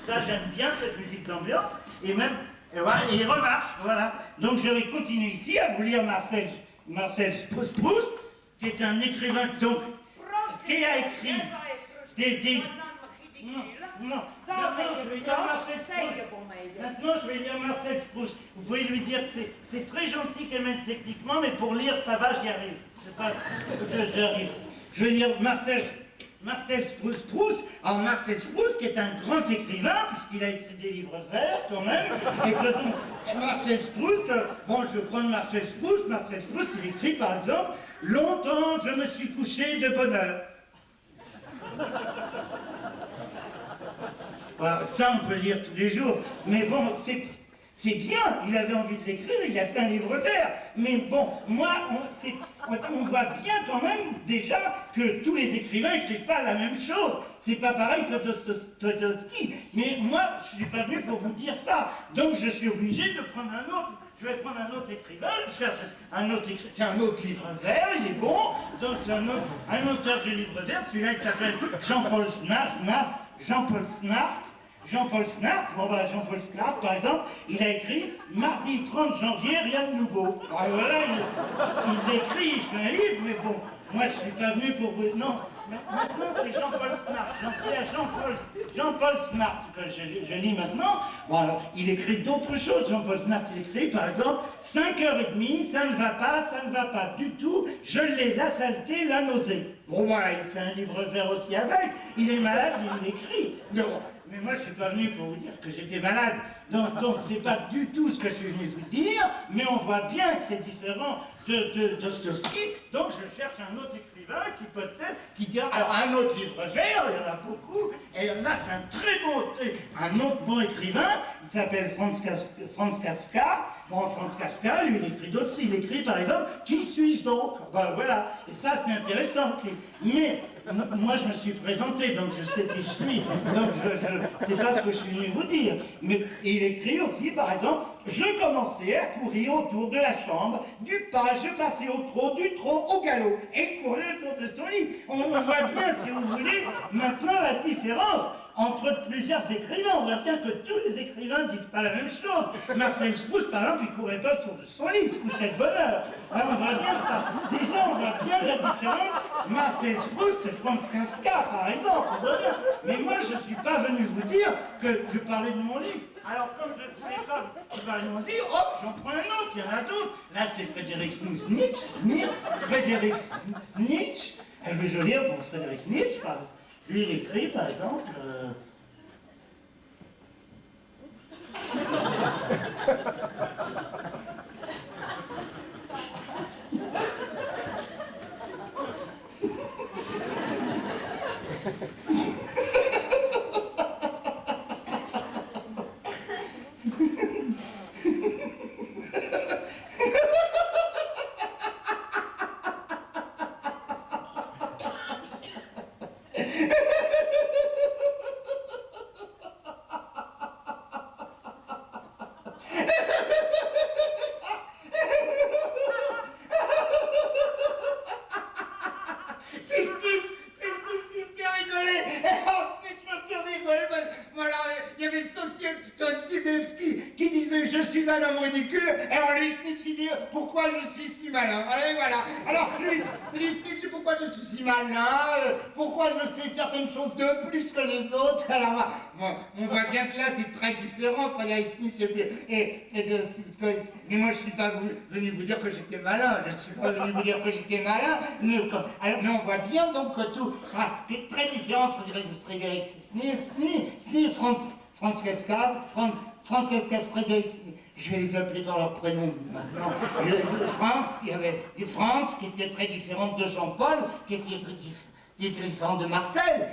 Ça, j'aime bien cette musique d'ambiance. Et même, et voilà, et il remarche, voilà. Donc je vais continuer ici à vous lire Marcel Proust, qui est un écrivain donc, qui a écrit des... Non, je vais lire Marcel Proust. Maintenant, je vais lire Marcel Proust. Vous pouvez lui dire que c'est très gentil quand même techniquement, mais pour lire, ça va, j'y arrive. C'est pas... J'arrive. Je vais lire Marcel Proust. Alors Marcel Proust, qui est un grand écrivain, puisqu'il a écrit des livres verts quand même, et que donc, Marcel Proust, bon, je vais prendre Marcel Proust, il écrit par exemple « Longtemps je me suis couché de bonne heure ». Voilà, ça, on peut lire tous les jours, mais bon, c'est bien, il avait envie de l'écrire, il a fait un livre vert, mais bon, moi, on voit bien quand même déjà que tous les écrivains n'écrivent pas la même chose. C'est pas pareil que Dostoïevski, mais moi, je suis pas venu pour vous dire ça, donc je suis obligé de prendre un autre. Je vais prendre un autre écrivain, je cherche un autre écrivain, c'est un autre livre vert, il est bon, donc c'est un auteur de livre vert, celui-là il s'appelle Jean-Paul Snart, bon voilà, Jean-Paul Snart, par exemple, il a écrit « Mardi 30 janvier, rien de nouveau ». Alors voilà, il écrit, il fait un livre, mais bon, moi je suis pas venu pour vous... Non, maintenant c'est Jean-Paul Snart, j'en suis à Jean-Paul Snart que je lis maintenant. Bon alors, il écrit d'autres choses, Jean-Paul Snart, il écrit par exemple « 5h30, ça ne va pas du tout, je l'ai, la saleté, la nausée ». Bon voilà, il fait un livre vert aussi avec, il est malade, il l'écrit. Mais moi, je ne suis pas venu pour vous dire que j'étais malade. Donc c'est pas du tout ce que je suis venu vous dire, mais on voit bien que c'est différent de Dostoïevski. Donc je cherche un autre écrivain qui dit, alors un autre livre vert, il y en a beaucoup, et il y en a, c'est un très beau, un autre bon écrivain, il s'appelle Franz Kafka. Bon, Franz Kafka, lui, il écrit d'autres, il écrit par exemple, qui suis-je donc? Ben, voilà, et ça c'est intéressant. Mais moi je me suis présenté, donc je sais qui je suis, donc c'est pas ce que je suis venu vous dire. Mais il écrit aussi, par exemple, je commençais à courir autour de la chambre, du pas, je passais au trot, du trot au galop, et courais autour de son lit. On voit bien, si vous voulez, maintenant la différence entre plusieurs écrivains. On voit bien que tous les écrivains ne disent pas la même chose. Marcel Proust, par exemple, il courait pas autour de son lit, il se couchait de bonne heure. Alors on voit bien ça. Déjà, on voit bien la différence. Marcel Proust, c'est Franz Kafka, par exemple. On voit bien. Mais moi, je ne suis pas venu vous dire que je parlais de mon livre. Alors, comme je ne voulais pas je parlais de mon livre, hop, j'en prends un autre, il y en a d'autres. Là, c'est Frédéric Nietzsche. Elle veut je lire pour Frédéric Nietzsche, par exemple. Lui, il écrit, par exemple... Dostoïevski qui disait je suis un homme ridicule, et alors lui Nietzsche dit pourquoi je suis si malin. Et voilà. Alors lui Nietzsche pourquoi je suis si malin, pourquoi je sais certaines choses de plus que les autres. Alors bon, on voit bien que là c'est très différent, Frédéric Nietzsche et Dostoïevski. Mais moi je suis pas venu vous dire que j'étais malin, je suis pas venu vous dire que j'étais malin, mais on voit bien donc que tout est très différent. Frédéric Nietzsche, Franz Kafka, je vais les appeler par leur prénom maintenant. Il y avait Franz qui était très différente de Jean-Paul, qui était très différente de Marcel.